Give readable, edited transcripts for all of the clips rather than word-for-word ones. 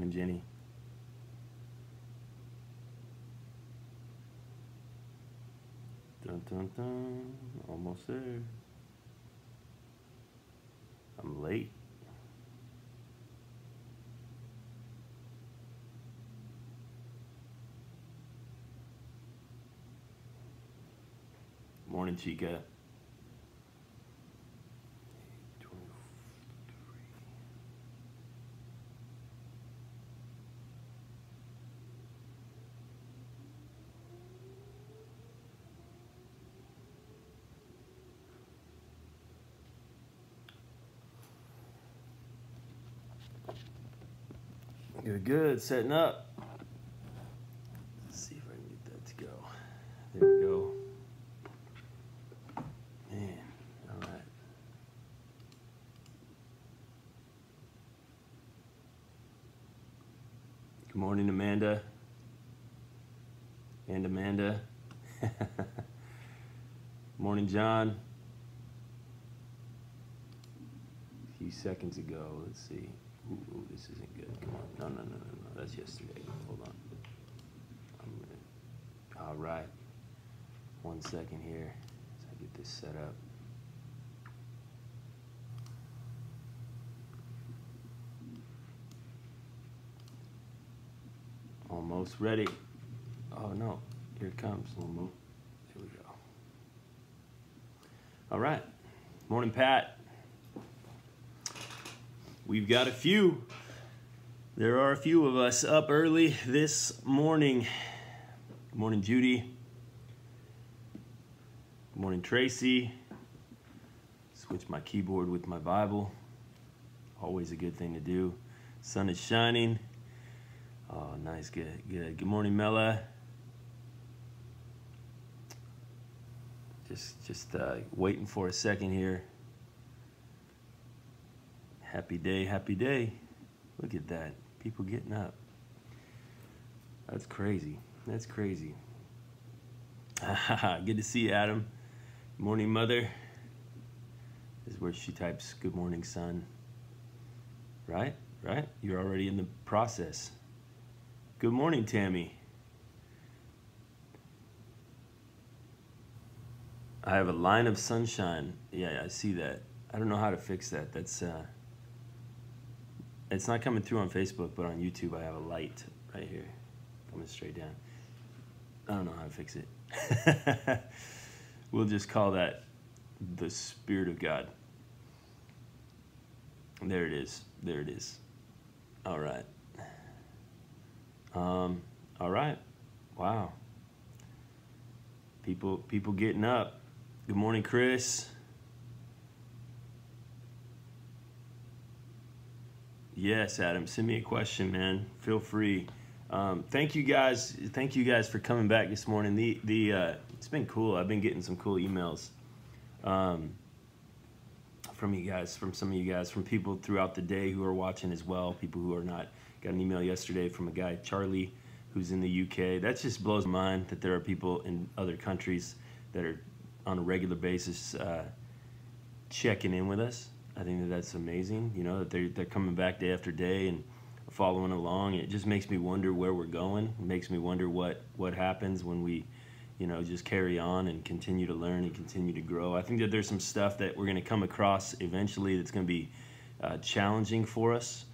Morning, Jenny. Dun, dun, dun. Almost there. I'm late. Morning, Chica. Good, good. Setting up. Let's see if I can get that to go. There we go. Man, all right. Good morning, Amanda. And Amanda. Morning, John. A few seconds ago, let's see. Ooh, this isn't good. Come on. No. That's yesterday. Hold on. All right. 1 second here as I get this set up. Almost ready. Oh no, here it comes. We'll move. Here we go. All right. Morning, Pat. We've got a few. There are a few of us up early this morning. Good morning, Judy. Good morning, Tracy. Switch my keyboard with my Bible. Always a good thing to do. Sun is shining. Oh, nice, good. Good morning, Mella. Just waiting for a second here. Happy day, happy day. Look at that. People getting up. That's crazy. That's crazy. Good to see you, Adam. Good morning, Mother. This is where she types, good morning, son. Right? You're already in the process. Good morning, Tammy. I have a line of sunshine. Yeah, I see that. I don't know how to fix that. That's it's not coming through on Facebook, but on YouTube I have a light right here coming straight down. I don't know how to fix it. We'll just call that the Spirit of God. There it is. There it is. All right. All right. Wow. People getting up. Good morning, Chris. Yes, Adam. Send me a question, man. Feel free. Thank you guys. Thank you guys for coming back this morning. It's been cool. I've been getting some cool emails from you guys, from some of you guys, from people throughout the day who are watching as well. People who are not. Got an email yesterday from a guy, Charlie, who's in the UK. That just blows my mind that there are people in other countries that are on a regular basis checking in with us. I think that that's amazing, you know, that they're coming back day after day and following along. It just makes me wonder where we're going. It makes me wonder what happens when we, you know, just carry on and continue to learn and continue to grow. I think that there's some stuff that we're going to come across eventually that's going to be challenging for us,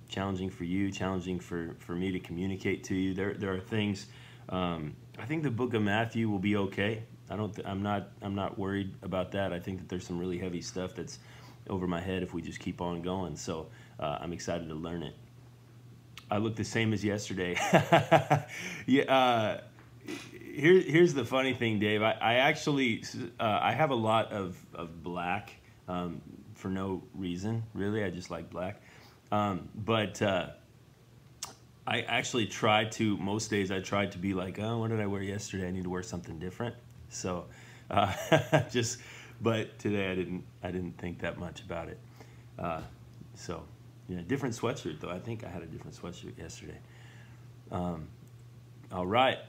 challenging for you, challenging for me to communicate to you. There are things. I think the book of Matthew will be okay. I'm not worried about that. I think that there's some really heavy stuff that's over my head if we just keep on going. So I'm excited to learn it. I look the same as yesterday. Yeah. Here's the funny thing, Dave. I actually I have a lot of black for no reason, really. I just like black. But I actually try to, most days I try to be like, oh, what did I wear yesterday? I need to wear something different. So but today I didn't think that much about it. So yeah, different sweatshirt though. I think I had a different sweatshirt yesterday. All right,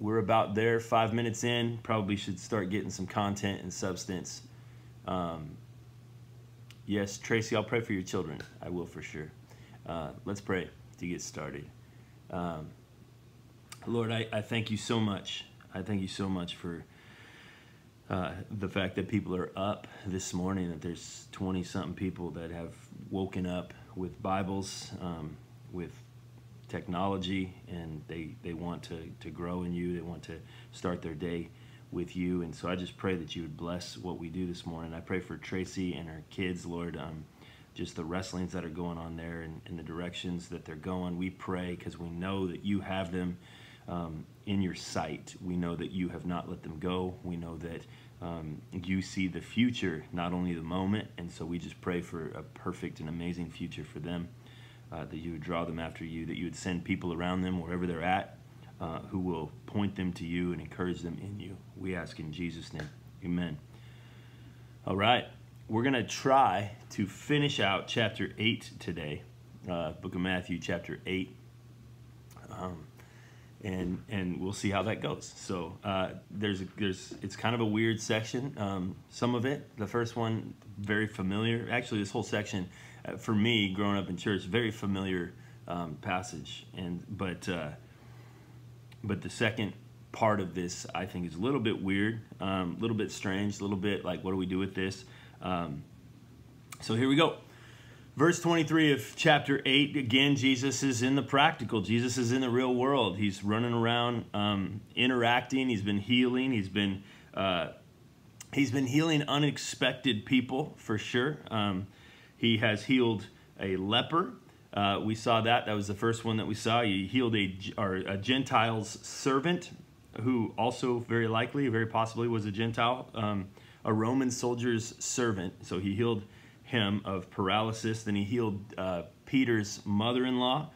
we're about there, 5 minutes in. Probably should start getting some content and substance. Yes, Tracy, I'll pray for your children. I will for sure. Let's pray. to get started. Lord, I thank you so much. I thank you so much for the fact that people are up this morning, that there's 20-something people that have woken up with Bibles, with technology, and they want to grow in you. They want to start their day with you. And so I just pray that you would bless what we do this morning. I pray for Tracy and her kids, Lord, just the wrestlings that are going on there and the directions that they're going. We pray because we know that you have them in your sight. We know that you have not let them go. We know that you see the future, not only the moment. And so we just pray for a perfect and amazing future for them, that you would draw them after you, that you would send people around them wherever they're at, who will point them to you and encourage them in you. We ask in Jesus' name. Amen. All right. We're going to try to finish out chapter 8 today, book of Matthew, chapter 8. And we'll see how that goes. So it's kind of a weird section. Some of it, the first one, very familiar. Actually, this whole section, for me, growing up in church, very familiar passage. But the second part of this, I think, is a little bit weird, a little bit strange, a little bit like, what do we do with this? So here we go. Verse 23 of chapter 8, again, Jesus is in the practical. Jesus is in the real world. He's running around, interacting. He's been healing. He's been healing unexpected people, for sure. He has healed a leper. We saw that. That was the first one that we saw. He healed a Gentile's servant, who also very likely, very possibly was a Gentile, a Roman soldier's servant. So he healed him of paralysis. Then he healed Peter's mother-in-law,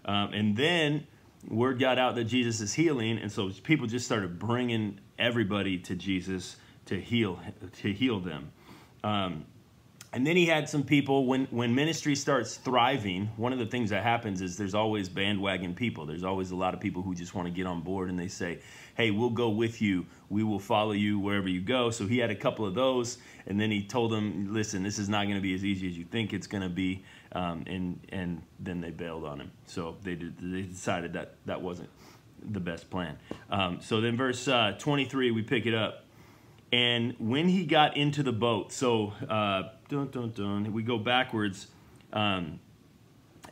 and then word got out that Jesus is healing, and so people just started bringing everybody to Jesus to heal them. And then he had some people, when ministry starts thriving, one of the things that happens is there's always bandwagon people. There's always a lot of people who just want to get on board, and they say, hey, we'll go with you. We will follow you wherever you go. So he had a couple of those, and then he told them, listen, this is not going to be as easy as you think it's going to be, and then they bailed on him. So they decided that wasn't the best plan. So then verse 23, we pick it up. And when he got into the boat, so we go backwards.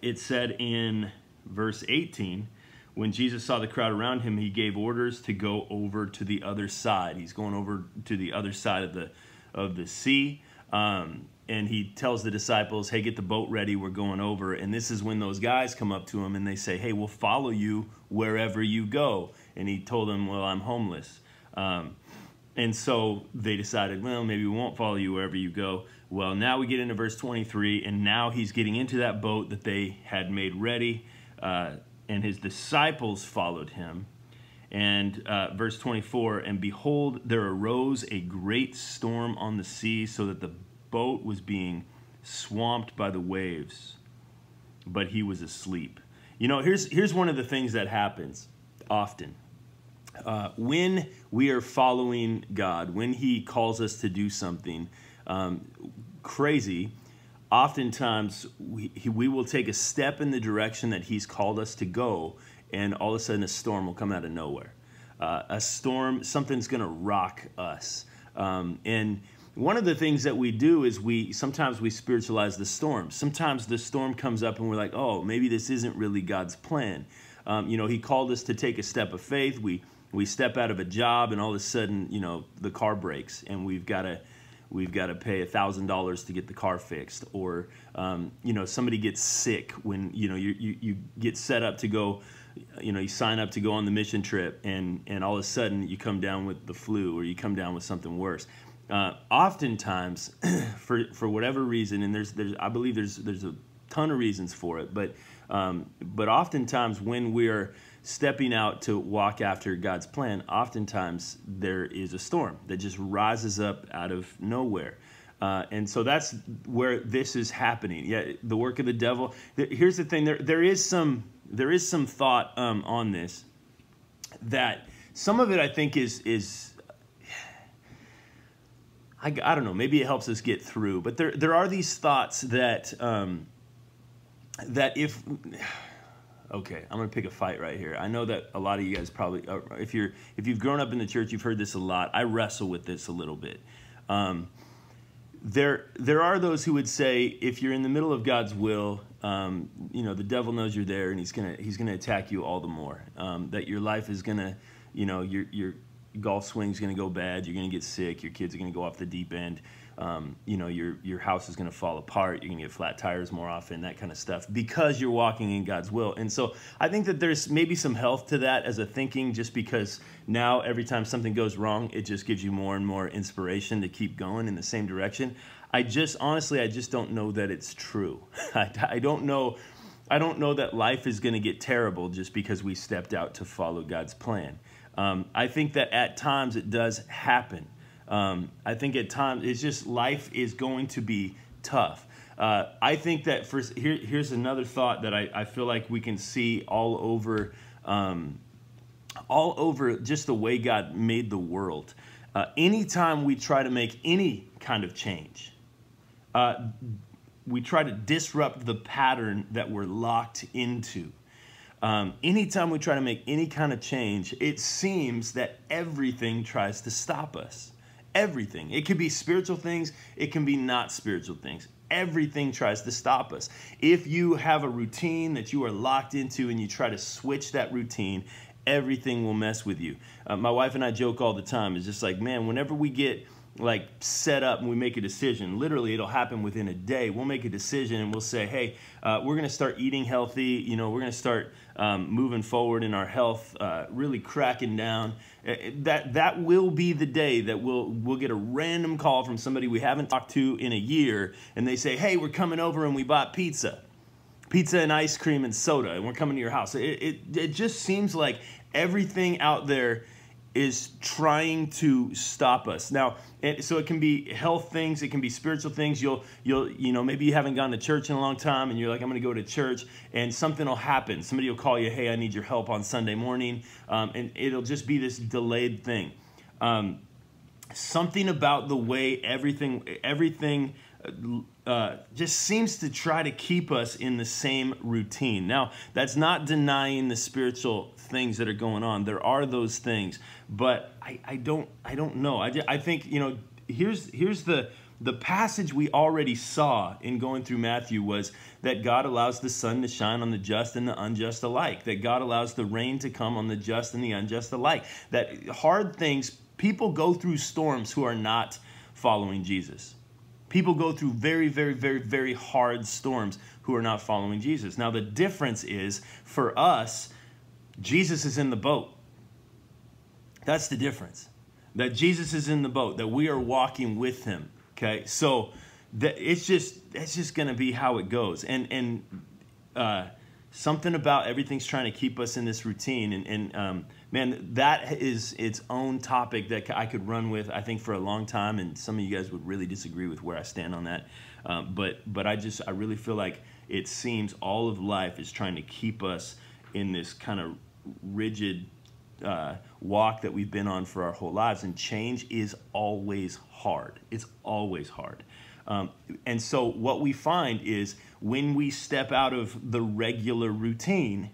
It said in verse 18, when Jesus saw the crowd around him, he gave orders to go over to the other side. He's going over to the other side of the sea, and he tells the disciples, hey, get the boat ready, we're going over. And this is when those guys come up to him and they say, hey, we'll follow you wherever you go. And he told them, well, I'm homeless. And so they decided, well, maybe we won't follow you wherever you go. Well, now we get into verse 23, and now he's getting into that boat that they had made ready, and his disciples followed him. And verse 24, and behold, there arose a great storm on the sea, so that the boat was being swamped by the waves, but he was asleep. You know, here's one of the things that happens often. When we are following God, when he calls us to do something crazy, oftentimes we will take a step in the direction that he's called us to go, and all of a sudden a storm will come out of nowhere. A storm, something's going to rock us. And one of the things that we do is sometimes we spiritualize the storm. Sometimes the storm comes up and we're like, oh, maybe this isn't really God's plan. You know, he called us to take a step of faith. We step out of a job, and all of a sudden, you know, the car breaks, and we've got to pay $1,000 to get the car fixed. Or you know, somebody gets sick when you get set up to go, you sign up to go on the mission trip, and all of a sudden you come down with the flu, or you come down with something worse. Oftentimes, for whatever reason, and I believe there's a ton of reasons for it, but oftentimes when we're stepping out to walk after God's plan, oftentimes there is a storm that just rises up out of nowhere. And so that's where this is happening. Yeah, the work of the devil. Here's the thing. There is some thought on this, that some of it I think is I don't know. Maybe it helps us get through. But there are these thoughts that that if Okay, I'm gonna pick a fight right here. I know that a lot of you guys probably, if you've grown up in the church, you've heard this a lot. I wrestle with this a little bit. There are those who would say, if you're in the middle of God's will, the devil knows you're there, and he's gonna attack you all the more. That your life is gonna, your golf swing's gonna go bad. You're gonna get sick. Your kids are gonna go off the deep end. Your house is going to fall apart. You're going to get flat tires more often, that kind of stuff, because you're walking in God's will. And so I think that there's maybe some health to that as a thinking, just because now every time something goes wrong, it just gives you more and more inspiration to keep going in the same direction. Honestly, I just don't know that it's true. I don't know that life is going to get terrible just because we stepped out to follow God's plan. I think that at times it does happen. I think at times it's just life is going to be tough. I think that here's another thought that I feel like we can see all over just the way God made the world. Anytime we try to make any kind of change, we try to disrupt the pattern that we're locked into. Anytime we try to make any kind of change, it seems that everything tries to stop us. Everything. It could be spiritual things. It can be not spiritual things. Everything tries to stop us. If you have a routine that you are locked into and you try to switch that routine, everything will mess with you. My wife and I joke all the time. It's just like, man, whenever we get like set up and we make a decision, literally it'll happen within a day. We'll make a decision and we'll say, hey, we're going to start eating healthy. We're going to start moving forward in our health, really cracking down. That will be the day that we'll get a random call from somebody we haven't talked to in a year, and they say, hey, we're coming over and we bought pizza and ice cream and soda, and we're coming to your house. It just seems like everything out there is trying to stop us. Now, so it can be health things, it can be spiritual things. Maybe you haven't gone to church in a long time, and you're like, I'm going to go to church, and something will happen. Somebody will call you, hey, I need your help on Sunday morning, and it'll just be this delayed thing. Something about the way everything just seems to try to keep us in the same routine. Now, that's not denying the spiritual things that are going on. There are those things, but I don't know. I think, here's the passage we already saw in going through Matthew was that God allows the sun to shine on the just and the unjust alike, that God allows the rain to come on the just and the unjust alike, that hard things, people go through storms who are not following Jesus. People go through very, very, very, very hard storms who are not following Jesus. Now, the difference is, for us, Jesus is in the boat. That's the difference. That Jesus is in the boat, that we are walking with him. Okay? So it's just going to be how it goes. And something about everything's trying to keep us in this routine. And man, that is its own topic that I could run with, I think, for a long time. And some of you guys would really disagree with where I stand on that. But I really feel like it seems all of life is trying to keep us in this kind of rigid walk that we've been on for our whole lives. And change is always hard. It's always hard. And so what we find is when we step out of the regular routine,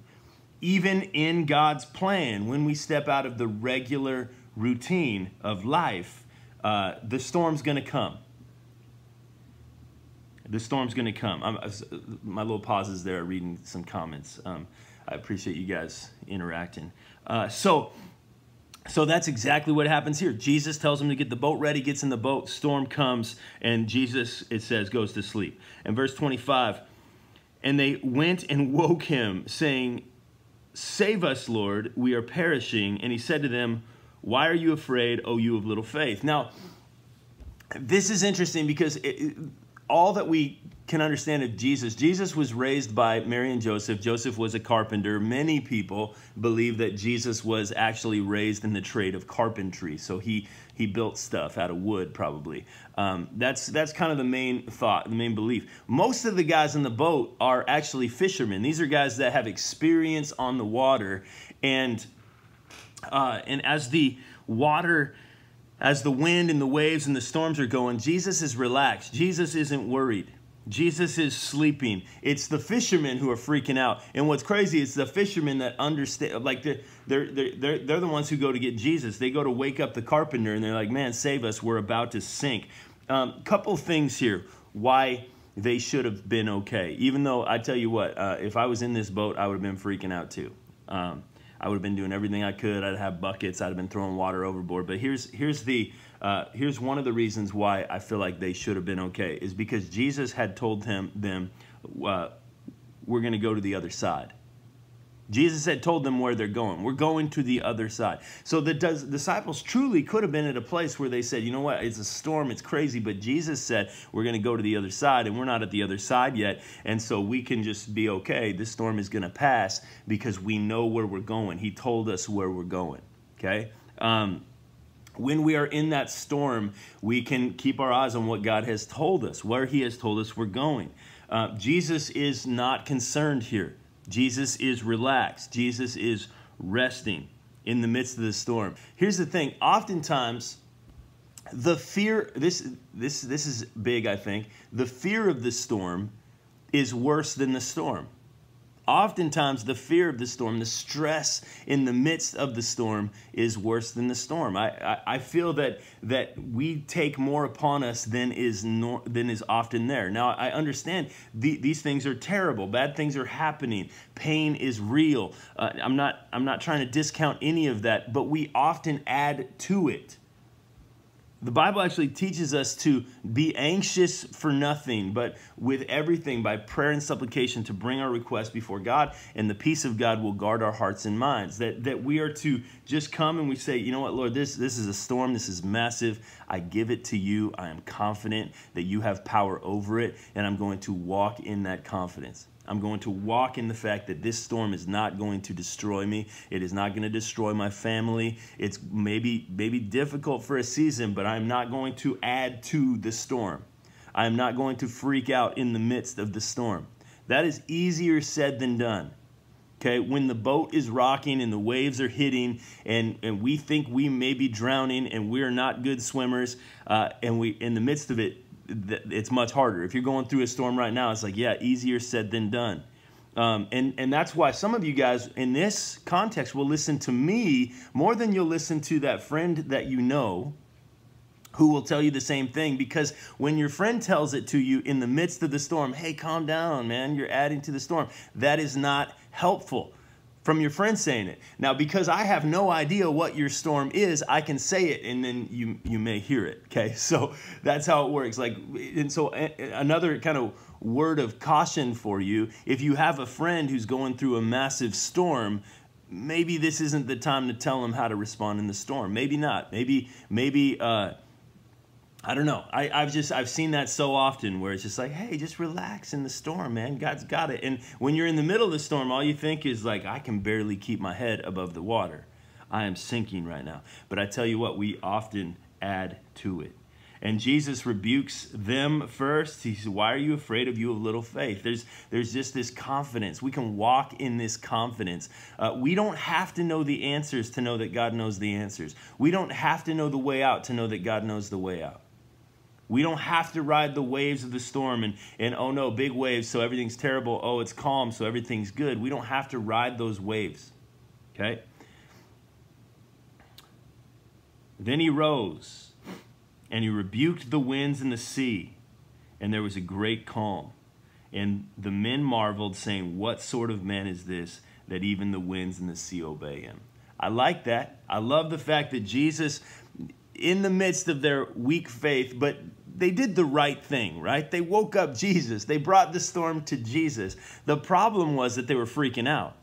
even in God's plan, when we step out of the regular routine of life, the storm's going to come. The storm's going to come. My little pauses there, reading some comments. I appreciate you guys interacting. So that's exactly what happens here. Jesus tells him to get the boat ready, gets in the boat, storm comes, and Jesus, it says, goes to sleep. And verse 25, and they went and woke him, saying, save us, Lord, we are perishing. And he said to them, why are you afraid, O you of little faith? Now, this is interesting because all that we can understand of Jesus was raised by Mary and Joseph. Joseph was a carpenter. Many people believe that Jesus was actually raised in the trade of carpentry. So he built stuff out of wood, probably. That's kind of the main thought, the main belief. Most of the guys in the boat are actually fishermen. These are guys that have experience on the water. And as the water, as the wind and the waves and the storms are going, Jesus is relaxed. Jesus isn't worried. Jesus is sleeping. It's the fishermen who are freaking out. And what's crazy is the fishermen that understand, like they're the ones who go to get Jesus. They go to wake up the carpenter, and they're like, man, save us. We're about to sink. Couple things here why they should have been okay. Even though I tell you what, if I was in this boat, I would have been freaking out too. I would have been doing everything I could. I'd have buckets. I'd have been throwing water overboard. But here's one of the reasons why I feel like they should have been okay is because Jesus had told them, we're going to go to the other side. Jesus had told them where they're going. We're going to the other side. So the disciples truly could have been at a place where they said, you know what, it's a storm, it's crazy, but Jesus said we're going to go to the other side, and we're not at the other side yet, and so we can just be okay. This storm is going to pass because we know where we're going. He told us where we're going, okay? When we are in that storm, we can keep our eyes on what God has told us, where he has told us we're going. Jesus is not concerned here. Jesus is relaxed. Jesus is resting in the midst of the storm. Here's the thing. Oftentimes, the fear, this is big, I think. The fear of the storm is worse than the storm. Oftentimes, the fear of the storm, the stress in the midst of the storm is worse than the storm. I feel that we take more upon us than is often there. Now, I understand these things are terrible. Bad things are happening. Pain is real. I'm not trying to discount any of that, but we often add to it. The Bible actually teaches us to be anxious for nothing, but with everything by prayer and supplication to bring our requests before God, and the peace of God will guard our hearts and minds. That we are to just come and we say, you know what, Lord, this is a storm. This is massive. I give it to you. I am confident that you have power over it, and I'm going to walk in that confidence. I'm going to walk in the fact that this storm is not going to destroy me. It is not going to destroy my family. It's maybe difficult for a season, but I'm not going to add to the storm. I'm not going to freak out in the midst of the storm. That is easier said than done. Okay, when the boat is rocking and the waves are hitting and we think we may be drowning and we're not good swimmers, and we in the midst of it, it's much harder. If you're going through a storm right now, it's like, yeah, easier said than done. And that's why some of you guys in this context will listen to me more than you'll listen to that friend that you know who will tell you the same thing. Because when your friend tells it to you in the midst of the storm, hey, calm down, man, you're adding to the storm, that is not helpful. From your friend saying it. Now, because I have no idea what your storm is, I can say it and then you may hear it, okay? So that's how it works. And so another kind of word of caution for you, if you have a friend who's going through a massive storm, maybe this isn't the time to tell them how to respond in the storm. Maybe not. Maybe I don't know. I've seen that so often where it's just like, hey, just relax in the storm, man. God's got it. And when you're in the middle of the storm, all you think is like, I can barely keep my head above the water. I am sinking right now. But I tell you what, we often add to it. And Jesus rebukes them first. He says, why are you afraid of you of little faith? There's just this confidence. We can walk in this confidence. We don't have to know the answers to know that God knows the answers. We don't have to know the way out to know that God knows the way out. We don't have to ride the waves of the storm and oh no, big waves, so everything's terrible. Oh, it's calm, so everything's good. We don't have to ride those waves, okay? Then he rose, and he rebuked the winds and the sea, and there was a great calm. And the men marveled, saying, what sort of man is this, that even the winds and the sea obey him? I like that. I love the fact that Jesus, in the midst of their weak faith, but they did the right thing, right? They woke up Jesus. They brought the storm to Jesus. The problem was that they were freaking out.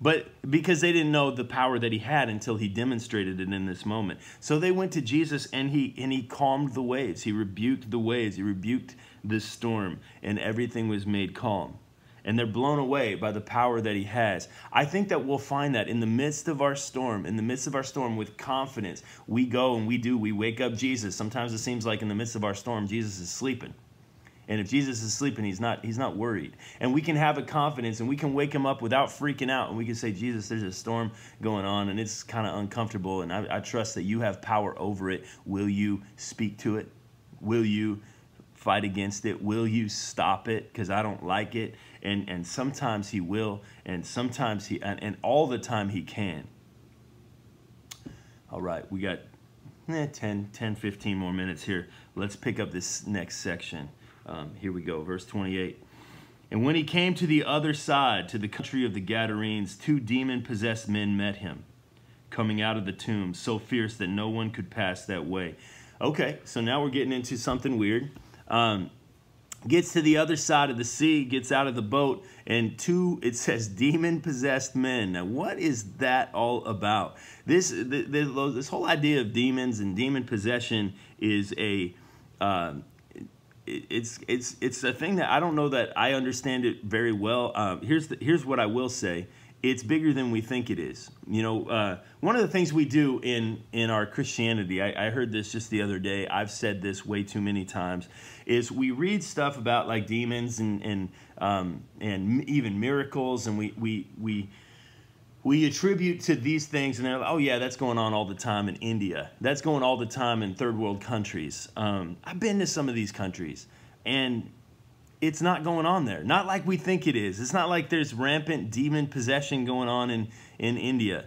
But because they didn't know the power that he had until he demonstrated it in this moment. So they went to Jesus and he calmed the waves. He rebuked the waves. He rebuked the storm, and everything was made calm. And they're blown away by the power that he has. I think that we'll find that in the midst of our storm, with confidence, we go and we wake up Jesus. Sometimes it seems like in the midst of our storm, Jesus is sleeping. And if Jesus is sleeping, he's not worried. And we can have a confidence and we can wake him up without freaking out. And we can say, Jesus, there's a storm going on and it's kind of uncomfortable. And I trust that you have power over it. Will you speak to it? Will you fight against it? Will you stop it? Because I don't like it. And sometimes he will, and sometimes and all the time he can. All right, we got 10, 15 more minutes here. Let's pick up this next section. Here we go, verse 28. And when he came to the other side, to the country of the Gadarenes, 2 demon-possessed men met him, coming out of the tomb, so fierce that no one could pass that way. Okay, so now we're getting into something weird. Gets to the other side of the sea, gets out of the boat, and 2, it says, demon-possessed men. Now, what is that all about? This whole idea of demons and demon possession is a it's a thing that I don't know that I understand it very well. Here's what I will say. It's bigger than we think it is. You know, one of the things we do in our Christianity, I heard this just the other day, I've said this way too many times, is we read stuff about like demons and even miracles, and we attribute to these things, and they're like, oh yeah, that's going on all the time in India. That's going all the time in third world countries. I've been to some of these countries, and it's not going on there. Not like we think it is. It's not like there's rampant demon possession going on in India.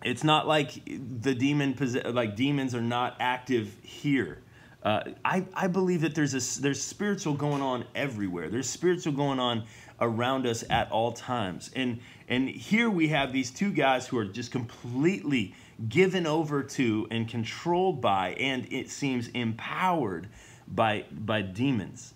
It's not like the demons are not active here. I believe that there's spiritual going on everywhere. There's spiritual going on around us at all times. And here we have these 2 guys who are just completely given over to and controlled by, and it seems empowered by demons.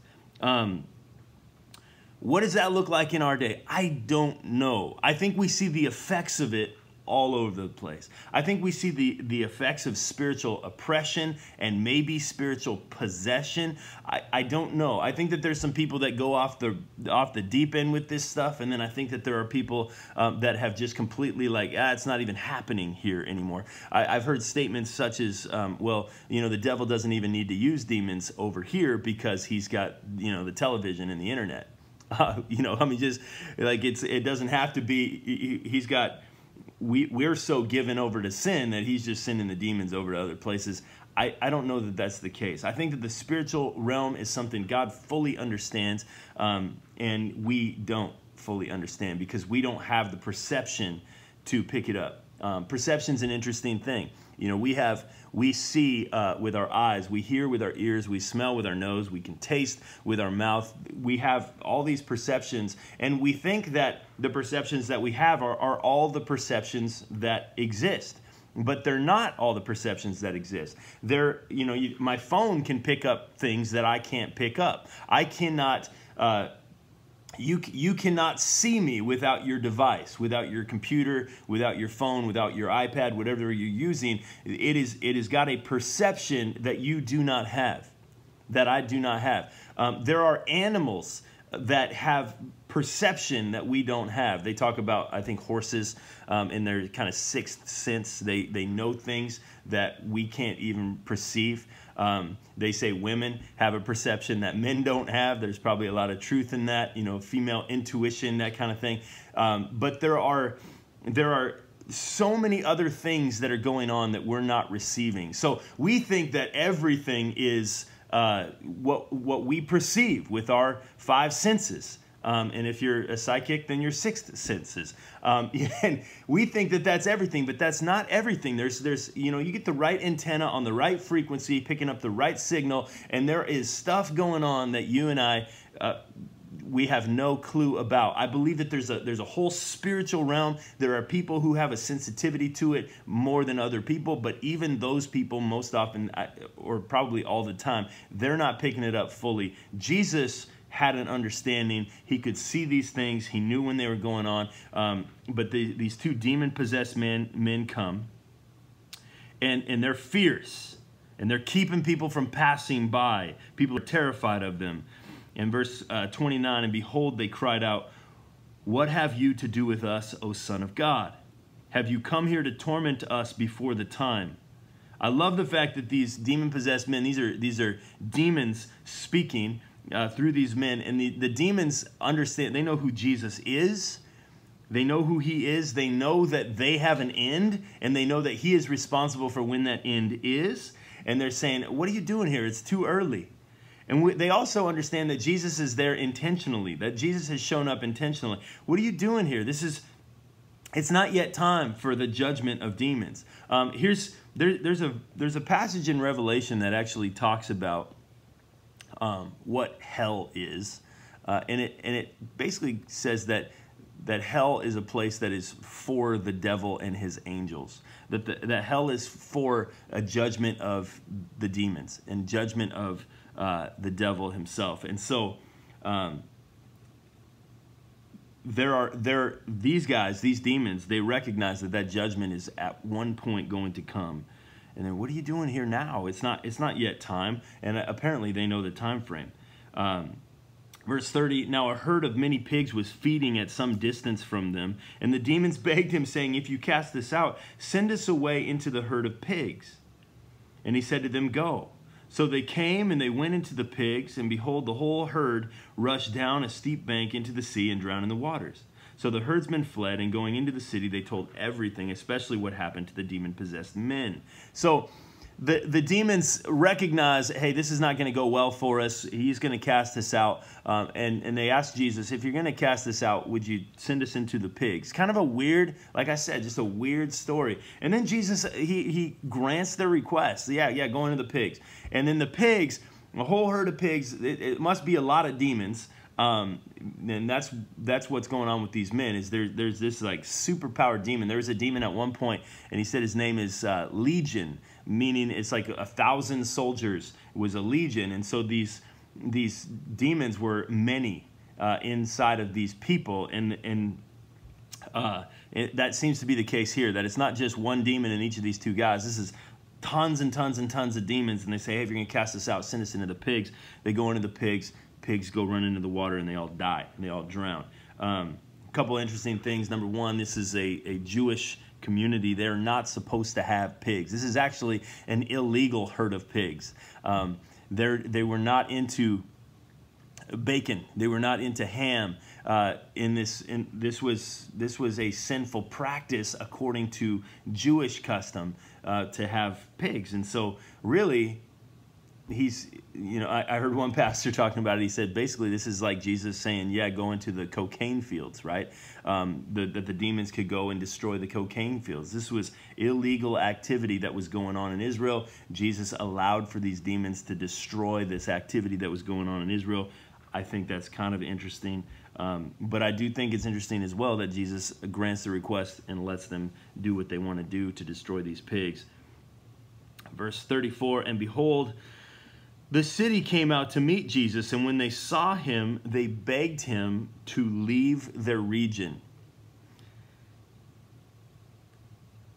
What does that look like in our day? I don't know. I think we see the effects of it all over the place. I think we see the effects of spiritual oppression and maybe spiritual possession. I don't know. I think that there's some people that go off the deep end with this stuff, and then I think that there are people that have just completely like, it's not even happening here anymore. I've heard statements such as, well, you know, the devil doesn't even need to use demons over here because he's got, you know, the television and the internet. You know, I mean, just like it doesn't have to be. He's got. We're so given over to sin that he's just sending the demons over to other places. I don't know that that's the case. I think that the spiritual realm is something God fully understands, and we don't fully understand because we don't have the perception to pick it up. Perception's an interesting thing. You know, we see with our eyes, we hear with our ears, we smell with our nose, we can taste with our mouth. We have all these perceptions, and we think that the perceptions that we have are all the perceptions that exist. But they're not all the perceptions that exist. They're, you know, my phone can pick up things that I can't pick up. I cannot... You cannot see me without your device, without your computer, without your phone, without your iPad, whatever you're using. It has got a perception that you do not have, that I do not have. There are animals that have perception that we don't have. They talk about, I think, horses in their kind of 6th sense. They know things that we can't even perceive. They say women have a perception that men don't have. There's probably a lot of truth in that, you know, female intuition, that kind of thing. But there are so many other things that are going on that we're not receiving. So we think that everything is what we perceive with our 5 senses. And if you're a psychic, then your 6th senses. And we think that that's everything, but that's not everything. There's you know, you get the right antenna on the right frequency, picking up the right signal, and there is stuff going on that you and I, we have no clue about. I believe that there's a whole spiritual realm. There are people who have a sensitivity to it more than other people, but even those people most often, or probably all the time, they're not picking it up fully. Jesus had an understanding. He could see these things. He knew when they were going on. But these 2 demon-possessed men come, and they're fierce, and they're keeping people from passing by. People are terrified of them. In verse 29, and behold, they cried out, "What have you to do with us, O Son of God? Have you come here to torment us before the time?" I love the fact that these demon-possessed men, these are demons speaking through these men, and the demons understand. They know who Jesus is. They know who he is. They know that they have an end, and they know that he is responsible for when that end is. And they're saying, "What are you doing here? It's too early." And they also understand that Jesus is there intentionally, that Jesus has shown up intentionally. What are you doing here? It's not yet time for the judgment of demons. There's a passage in Revelation that actually talks about what hell is, and it basically says that hell is a place that is for the devil and his angels. That hell is for a judgment of the demons and judgment of the devil himself. And so these guys, these demons, they recognize that judgment is at one point going to come. And then, what are you doing here now? It's not yet time. And apparently they know the time frame. Verse 30, now a herd of many pigs was feeding at some distance from them, and the demons begged him, saying, if you cast us out, send us away into the herd of pigs. And he said to them, go. So they came, and they went into the pigs, and behold, the whole herd rushed down a steep bank into the sea and drowned in the waters. So the herdsmen fled, and going into the city, they told everything, especially what happened to the demon-possessed men. So the demons recognize, hey, this is not going to go well for us. He's going to cast us out. And they asked Jesus, if you're going to cast us out, would you send us into the pigs? Kind of a weird, like I said, just a weird story. And then Jesus, he grants their request. Yeah, go into the pigs. And then the pigs, a whole herd of pigs, it must be a lot of demons. And that's what's going on with these men. Is there's this like super powered demon. There was a demon at one point, and he said his name is Legion, meaning it's like 1,000 soldiers. It was a legion, and so these demons were many inside of these people, and that seems to be the case here. That it's not just one demon in each of these two guys. This is tons and tons and tons of demons, and they say, hey, if you're going to cast us out, send us into the pigs. They go into the pigs. Pigs go run into the water, and they all die, and they all drown. A couple interesting things. Number one, this is a Jewish community. They're not supposed to have pigs. This is actually an illegal herd of pigs. They were not into bacon. They were not into ham. This was a sinful practice according to Jewish custom to have pigs. And so really, I heard one pastor talking about it. He said, basically, this is like Jesus saying, yeah, go into the cocaine fields, right? That the demons could go and destroy the cocaine fields. This was illegal activity that was going on in Israel. Jesus allowed for these demons to destroy this activity that was going on in Israel. I think that's kind of interesting. But I do think it's interesting as well that Jesus grants the request and lets them do what they want to do to destroy these pigs. Verse 34, and behold, the city came out to meet Jesus, and when they saw him, they begged him to leave their region.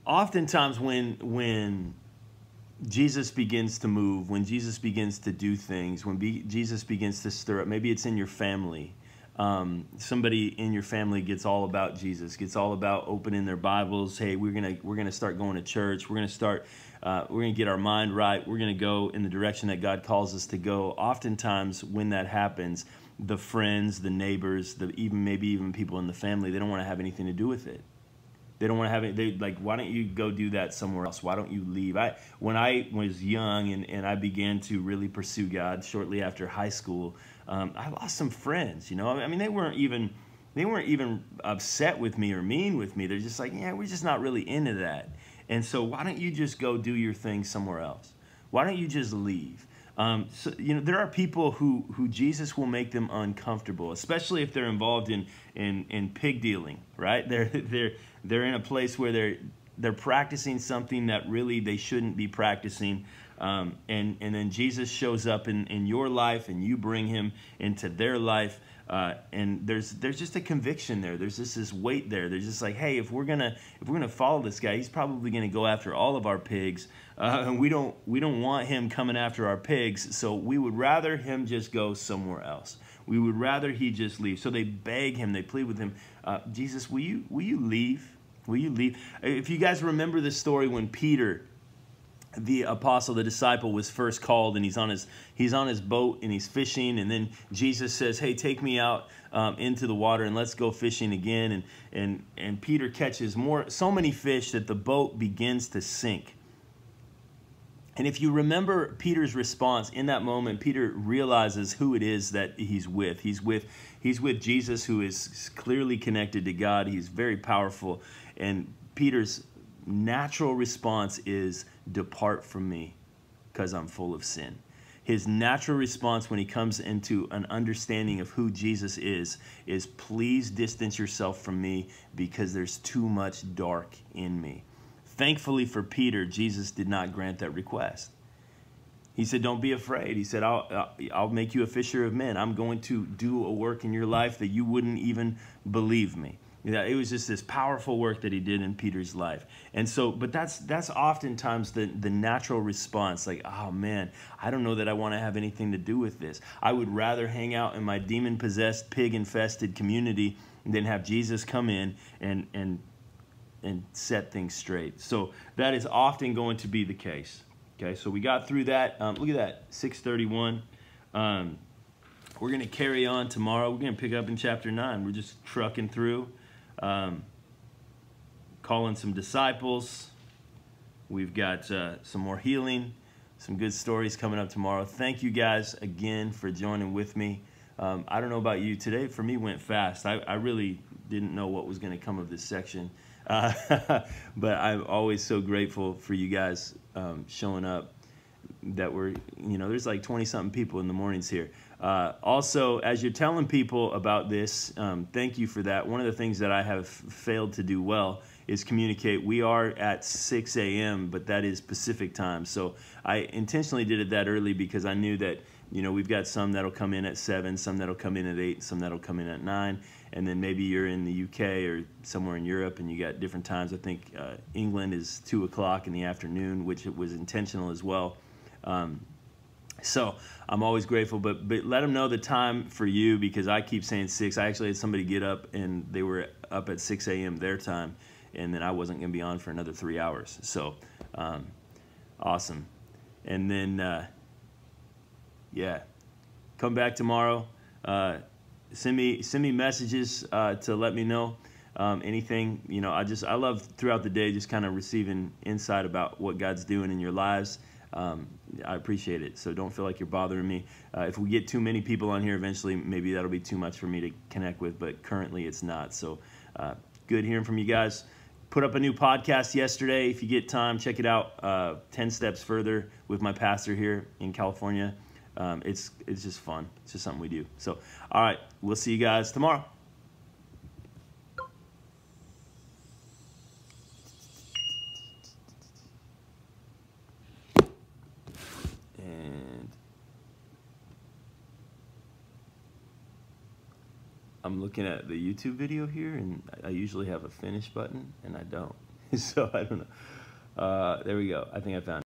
Oftentimes when Jesus begins to move, when Jesus begins to do things, when Jesus begins to stir up, maybe it's in your family. Somebody in your family gets all about Jesus, gets all about opening their Bibles. Hey, we're gonna start going to church. We're gonna get our mind right. We're gonna go in the direction that God calls us to go. Oftentimes, when that happens, the friends, the neighbors, maybe even people in the family, they don't want to have anything to do with it. They don't want to have it. They like, why don't you go do that somewhere else? Why don't you leave? When I was young and I began to really pursue God shortly after high school, I lost some friends. I mean, they weren't even upset with me or mean with me. They're just like, yeah, we're just not really into that. And so why don't you just go do your thing somewhere else? Why don't you just leave? There are people who Jesus will make them uncomfortable, especially if they're involved in pig dealing, right? They're in a place where they're practicing something that really they shouldn't be practicing. And then Jesus shows up in your life, and you bring him into their life. And there's just a conviction there. There's just this weight there. There's just like, hey, if we're gonna follow this guy, he's probably gonna go after all of our pigs, and we don't want him coming after our pigs. So we would rather him just go somewhere else. We would rather he just leave. So they beg him, they plead with him, Jesus, will you leave? Will you leave? If you guys remember the story when Peter, the apostle, the disciple, was first called, and he's on his boat and he's fishing, and then Jesus says, hey, take me out into the water and let's go fishing again. And Peter catches so many fish that the boat begins to sink. And if you remember Peter's response in that moment, Peter realizes who it is that he's with. He's with Jesus, who is clearly connected to God. He's very powerful. And Peter's natural response is, "Depart from me, because I'm full of sin." His natural response when he comes into an understanding of who Jesus is, "Please distance yourself from me, because there's too much dark in me." Thankfully for Peter, Jesus did not grant that request. He said, "Don't be afraid." He said, I'll make you a fisher of men. I'm going to do a work in your life that you wouldn't even believe me. It was just this powerful work that he did in Peter's life. And so, but that's oftentimes the natural response, like, "Oh man, I don't know that I want to have anything to do with this. I would rather hang out in my demon-possessed, pig-infested community than have Jesus come in and set things straight." So that is often going to be the case. Okay, so we got through that. Look at that, 6:31. We're going to carry on tomorrow. We're going to pick up in chapter 9. We're just trucking through. Calling some disciples. We've got some more healing, some good stories coming up tomorrow. Thank you guys again for joining with me. I don't know about you. Today for me went fast. I really didn't know what was going to come of this section. But I'm always so grateful for you guys showing up. That we're, there's like 20-something people in the mornings here. Also, as you're telling people about this, thank you for that. One of the things that I have failed to do well is communicate. We are at 6 a.m., but that is Pacific time. So I intentionally did it that early because I knew that, we've got some that'll come in at 7, some that'll come in at 8, some that'll come in at 9. And then maybe you're in the UK or somewhere in Europe and you got different times. I think England is 2 o'clock in the afternoon, which it was intentional as well. So I'm always grateful, but let them know the time for you, because I keep saying 6. I actually had somebody get up and they were up at 6 a.m. their time, and then I wasn't going to be on for another 3 hours. So awesome. And then, yeah, come back tomorrow. Send me messages to let me know anything. I love throughout the day just kind of receiving insight about what God's doing in your lives. I appreciate it, so don't feel like you're bothering me. If we get too many people on here eventually, maybe that'll be too much for me to connect with, but currently it's not. So good hearing from you guys. Put up a new podcast yesterday. If you get time, check it out. 10 Steps Further with my pastor here in California. It's just fun. It's just something we do. So, all right, we'll see you guys tomorrow. And I'm looking at the YouTube video here, and I usually have a finish button, and I don't. So I don't know. There we go. I think I found it.